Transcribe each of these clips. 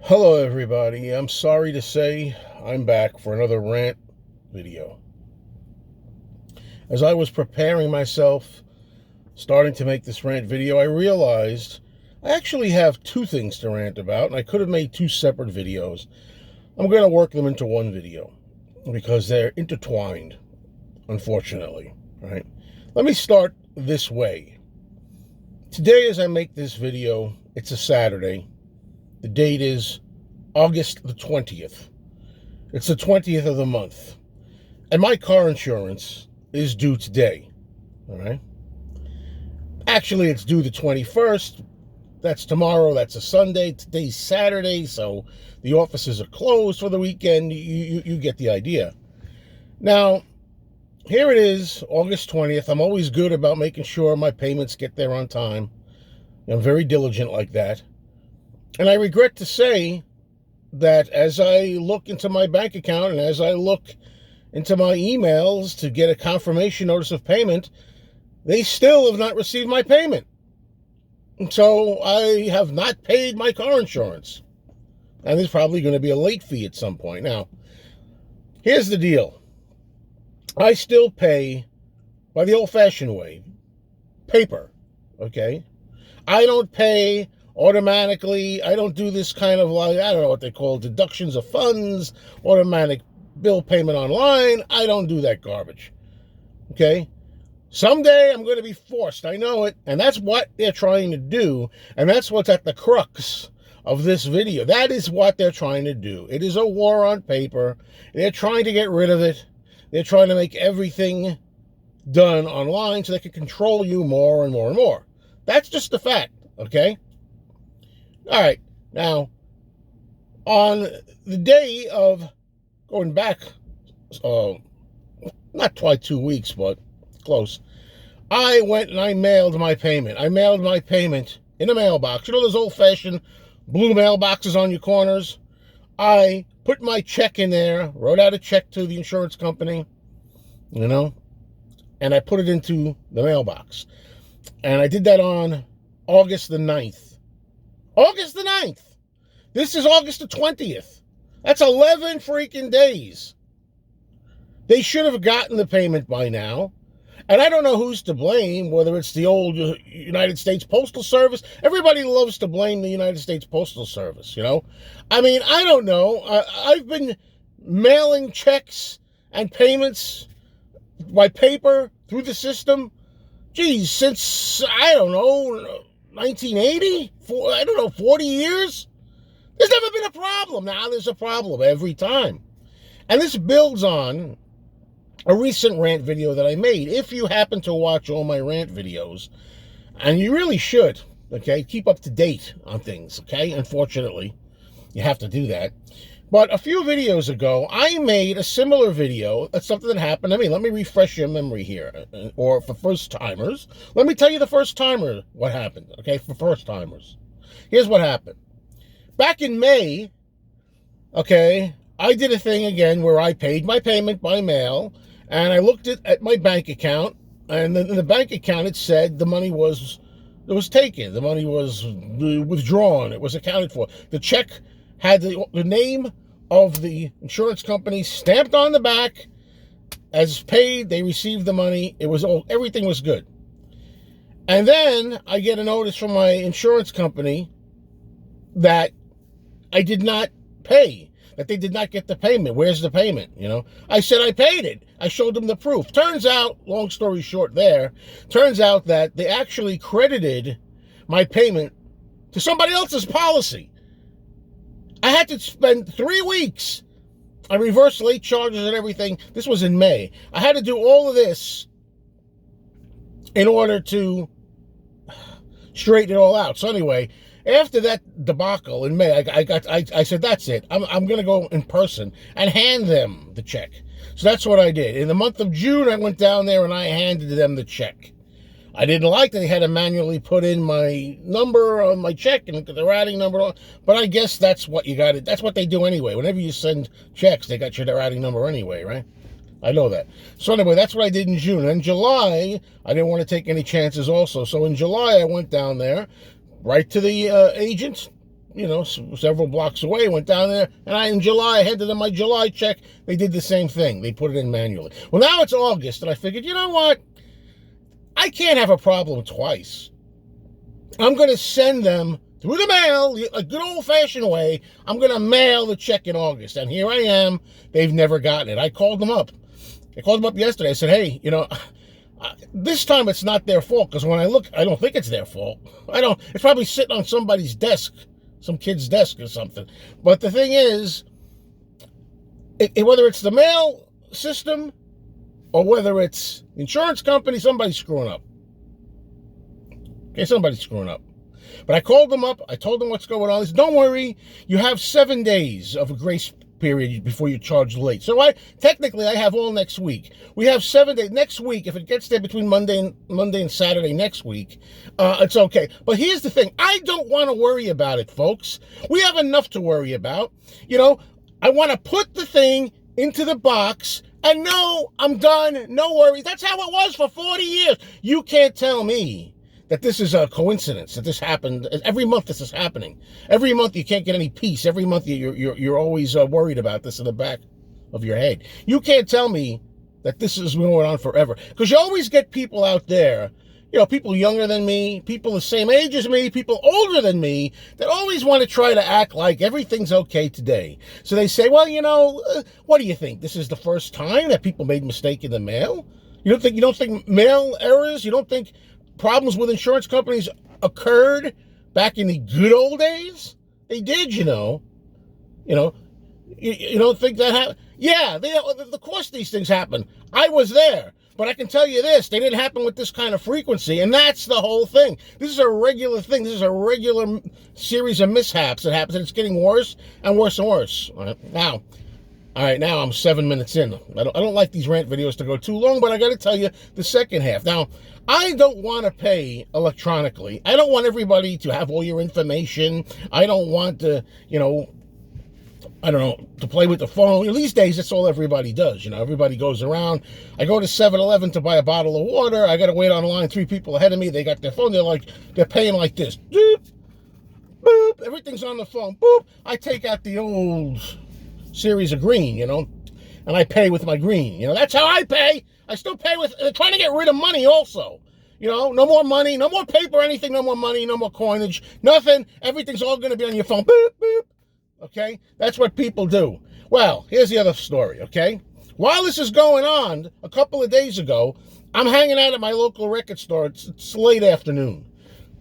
Hello everybody, I'm sorry to say I'm back for another rant video. As I was preparing myself, starting to make this rant video, I realized I actually have two things to rant about, and I could have made two separate videos. I'm going to work them into one video because they're intertwined, unfortunately, right? Let me start this way. Today, as I make this video, it's a Saturday. The date is August the 20th. It's the 20th of the month. And my car insurance is due today. All right? Actually, it's due the 21st. That's tomorrow. That's a Sunday. Today's Saturday, so the offices are closed for the weekend. You get the idea. Now, here it is, August 20th. I'm always good about making sure my payments get there on time. I'm very diligent like that. And I regret to say that as I look into my bank account and as I look into my emails to get a confirmation notice of payment, they still have not received my payment. So I have not paid my car insurance. And there's probably going to be a late fee at some point. Now, here's the deal. I still pay by the old-fashioned way, paper, okay? I don't pay automatically. I don't do this kind of, like, I don't know what they call deductions of funds, automatic bill payment online. I don't do that garbage, okay? Someday I'm going to be forced. I know it, and that's what they're trying to do, and that's what's at the crux of this video. That is what they're trying to do. It is a war on paper. They're trying to get rid of it. They're trying to make everything done online so they can control you more and more and more. That's just the fact, okay? All right, now, on the day of going back, not quite 2 weeks, but close, I went and I mailed my payment. I mailed my payment in a mailbox. You know those old-fashioned blue mailboxes on your corners? I put my check in there, wrote out a check to the insurance company, and I put it into the mailbox. And I did that on August the 9th. August the 9th. This is August the 20th. That's 11 freaking days. They should have gotten the payment by now. And I don't know who's to blame, whether it's the old United States Postal Service. Everybody loves to blame the United States Postal Service, I mean, I don't know. I've been mailing checks and payments by paper through the system, since, I don't know, 1980? I don't know, 40 years? There's never been a problem. Now there's a problem every time. And this builds on a recent rant video that I made. If you happen to watch all my rant videos, and you really should, okay, keep up to date on things, okay? Unfortunately, you have to do that. But a few videos ago, I made a similar video. That's something that happened to me. Let me refresh your memory here. Or for first-timers, let me tell you the first-timer what happened, okay, for first-timers. Here's what happened. Back in May, okay, I did a thing again where I paid my payment by mail, and I looked at my bank account, and in the bank account it said the money was taken. The money was withdrawn. It was accounted for. The check had the name of the insurance company stamped on the back as paid. They received the money. Everything was good. And then I get a notice from my insurance company that I did not pay, that they did not get the payment. Where's the payment? I said I paid it. I showed them the proof. Turns out, long story short turns out that they actually credited my payment to somebody else's policy. I had to spend 3 weeks on reverse late charges and everything. This was in May. I had to do all of this in order to straighten it all out. So anyway, after that debacle in May, I said, that's it. I'm going to go in person and hand them the check. So that's what I did. In the month of June, I went down there and I handed them the check. I didn't like that they had to manually put in my number on my check and the routing number, but I guess that's what you got. That's what they do anyway. Whenever you send checks, they got your routing number anyway, right? I know that. So anyway, that's what I did in June. In July, I didn't want to take any chances also. So in July, I went down there, right to the agent, several blocks away, went down there, and in July, I handed them my July check. They did the same thing. They put it in manually. Well, now it's August, and I figured, you know what? I can't have a problem twice. I'm going to send them through the mail, a good old-fashioned way. I'm going to mail the check in August. And here I am. They've never gotten it. I called them up. I called them up yesterday. I said, hey, this time it's not their fault, because when I look, I don't think it's their fault. It's probably sitting on somebody's desk, some kid's desk or something. But the thing is, whether it's the mail system or whether it's the insurance company, somebody's screwing up. Okay, somebody's screwing up. But I called them up. I told them what's going on. They said, don't worry. You have 7 days of a grace period before you charge late. So technically I have all next week. We have 7 days. Next week, if it gets there between Monday and Saturday next week, it's okay. But here's the thing. I don't want to worry about it, folks. We have enough to worry about. I want to put the thing into the box and no, I'm done. No worries. That's how it was for 40 years. You can't tell me that this is a coincidence, that this happened. Every month this is happening. Every month you can't get any peace. Every month you're always worried about this in the back of your head. You can't tell me that this is going on forever. Because you always get people out there, people younger than me, people the same age as me, people older than me, that always want to try to act like everything's okay today. So they say, well, what do you think? This is the first time that people made a mistake in the mail? You don't think mail errors? You don't think problems with insurance companies occurred back in the good old days? They did, You don't think that happened? Yeah, of course these things happen. I was there. But I can tell you this, they didn't happen with this kind of frequency, and that's the whole thing. This is a regular thing. This is a regular series of mishaps that happens, and it's getting worse and worse and worse. All right, now I'm 7 minutes in. I don't like these rant videos to go too long, but I got to tell you the second half. Now, I don't want to pay electronically. I don't want everybody to have all your information. I don't want to, to play with the phone. These days, that's all everybody does. Everybody goes around. I go to 7-Eleven to buy a bottle of water. I got to wait on the line. 3 people ahead of me. They got their phone. They're paying like this. Boop, boop. Everything's on the phone. Boop. I take out the old series of green, and I pay with my green. That's how I pay. I still pay with, trying to get rid of money also. No more money, no more paper, anything, no more money, no more coinage, nothing. Everything's all going to be on your phone. Boop, boop. Okay? That's what people do. Well, here's the other story, okay? While this is going on, a couple of days ago, I'm hanging out at my local record store. It's late afternoon.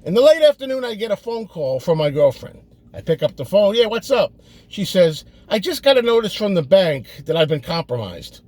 In the late afternoon, I get a phone call from my girlfriend. I pick up the phone. Yeah, what's up? She says, I just got a notice from the bank that I've been compromised.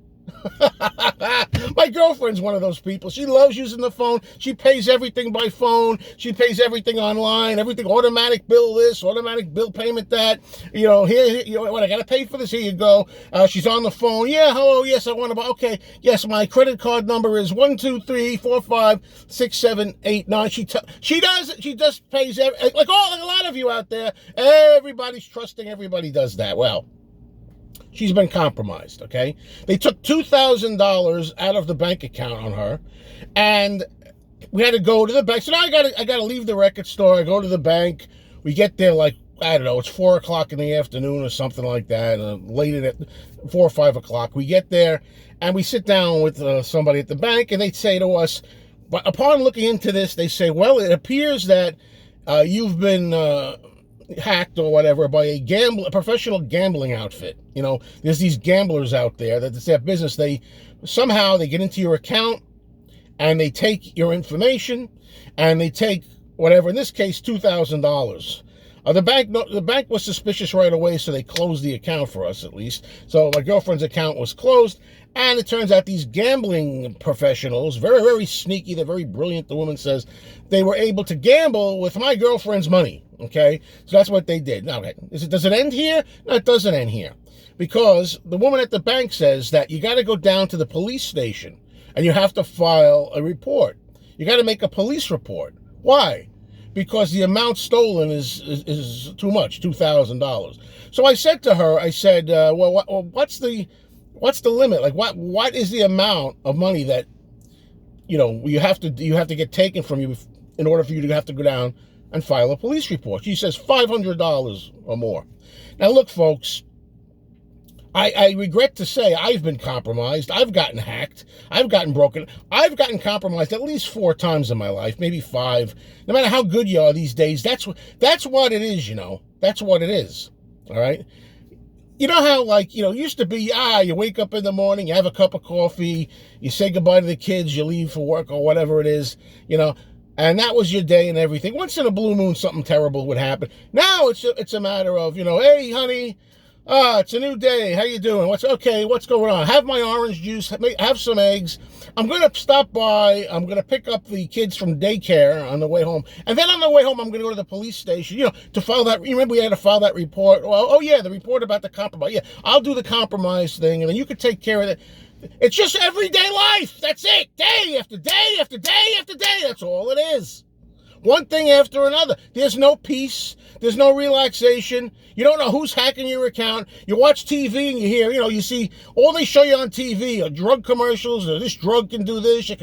My girlfriend's one of those people. She loves using the phone. She pays everything by phone. She pays everything online. Everything automatic bill this, automatic bill payment that. Here what I gotta pay for this. Here you go. She's on the phone. Yeah, hello. Yes, I want to buy. Okay. Yes, my credit card number is 123456789. She just pays like a lot of you out there. Everybody's trusting. Everybody does that. Well, she's been compromised, okay? They took $2,000 out of the bank account on her, and we had to go to the bank. So now I gotta leave the record store. I go to the bank. We get there it's 4 o'clock in the afternoon or something like that, late at 4 or 5 o'clock. We get there, and we sit down with somebody at the bank, and they say to us, but upon looking into this, they say, well, it appears that you've been hacked or whatever by a professional gambling outfit. There's these gamblers out there that it's their business. They get into your account and they take your information and they take whatever, in this case, $2,000. The bank was suspicious right away, so they closed the account for us, at least. So my girlfriend's account was closed, and it turns out these gambling professionals, very, very sneaky, they're very brilliant, the woman says, they were able to gamble with my girlfriend's money, okay? So that's what they did. Now, okay, does it end here? No, it doesn't end here, because the woman at the bank says that you got to go down to the police station, and you have to file a report. You got to make a police report. Why? Because the amount stolen is too much, $2,000. So I said to her, what's the limit? Like, what is the amount of money that you have to get taken from you in order for you to have to go down and file a police report. She says $500 or more. Now, look, folks, I regret to say I've been compromised. I've gotten hacked. I've gotten broken. I've gotten compromised at least 4 times in my life, maybe 5. No matter how good you are these days, that's what it is, you know. That's what it is, all right? You know how, like, you know, it used to be, you wake up in the morning, you have a cup of coffee, you say goodbye to the kids, you leave for work or whatever it is, you know, and that was your day and everything. Once in a blue moon, something terrible would happen. Now it's a matter of, you know, hey, honey, it's a new day. How you doing? What's going on? Have my orange juice, have some eggs. I'm going to stop by. I'm going to pick up the kids from daycare on the way home. And then on the way home, I'm going to go to the police station, you know, to file that. You remember we had to file that report? Well, oh, yeah, the report about the compromise. Yeah, I'll do the compromise thing, and then you could take care of it. It's just everyday life. That's it. Day after day after day after day. That's all it is. One thing after another. There's no peace. There's no relaxation. You don't know who's hacking your account. You watch TV and you hear, you know, you see all they show you on TV are drug commercials. Or this drug can do this. It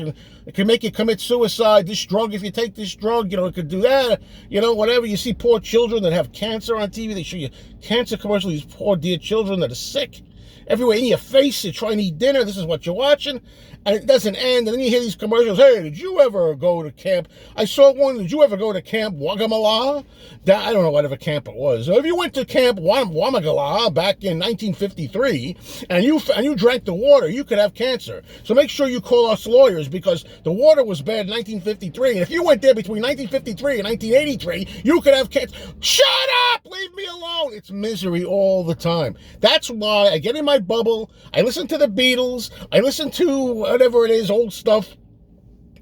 can make you commit suicide. This drug, if you take this drug, you know, it could do that. You know, whatever. You see poor children that have cancer on TV. They show you cancer commercials. These poor dear children that are sick. Everywhere in your face, you're trying to eat dinner. This is what you're watching. And it doesn't end. And then you hear these commercials. Hey, did you ever go to camp? I saw one. Did you ever go to Camp Wagamala? I don't know whatever camp it was. If you went to Camp Wamagala back in 1953 and you drank the water, you could have cancer. So make sure you call us lawyers because the water was bad in 1953. And if you went there between 1953 and 1983, you could have cancer. Shut up! Leave me alone. It's misery all the time. That's why I get in my bubble. I listen to the Beatles. I listen to whatever it is, old stuff.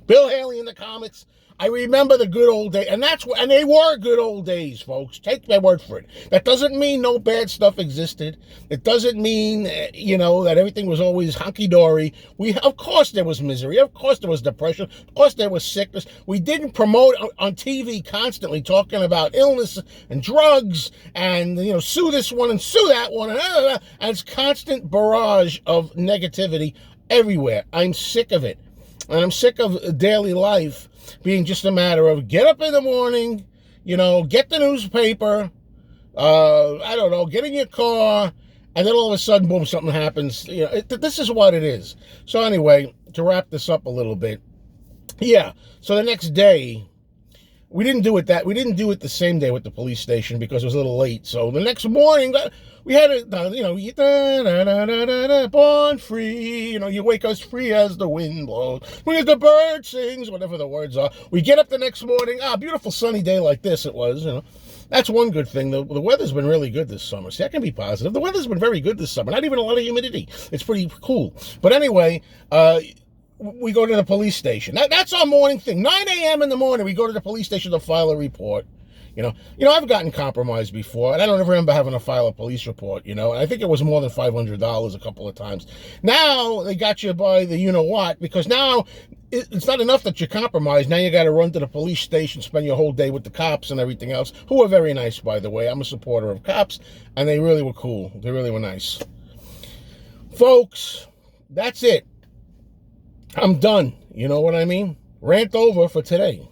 Bill Haley in the comics. I remember the good old days, and they were good old days, folks. Take my word for it. That doesn't mean no bad stuff existed. It doesn't mean, you know, that everything was always hunky-dory. Of course there was misery. Of course there was depression. Of course there was sickness. We didn't promote on TV constantly talking about illness and drugs and, you know, sue this one and sue that one. And it's constant barrage of negativity everywhere. I'm sick of it. And I'm sick of daily life being just a matter of get up in the morning, you know, get the newspaper, I don't know, get in your car, and then all of a sudden, boom, something happens. You know, this is what it is. So anyway, to wrap this up a little bit, yeah, so the next day, we didn't do it the same day with the police station because it was a little late. So the next morning, we had it, you know, born free, you know, you wake us free as the wind blows, when the bird sings, whatever the words are. We get up the next morning, beautiful sunny day like this it was, you know. That's one good thing. The weather's been really good this summer. See, I can be positive. The weather's been very good this summer. Not even a lot of humidity. It's pretty cool. But anyway, we go to the police station. That's our morning thing. 9 a.m. in the morning, we go to the police station to file a report. You know, I've gotten compromised before, and I don't ever remember having to file a police report, you know, and I think it was more than $500 a couple of times. Now, they got you by the you-know-what, because now it's not enough that you're compromised. Now you got to run to the police station, spend your whole day with the cops and everything else, who are very nice, by the way. I'm a supporter of cops, and they really were cool. They really were nice. Folks, that's it. I'm done. You know what I mean? Rant over for today.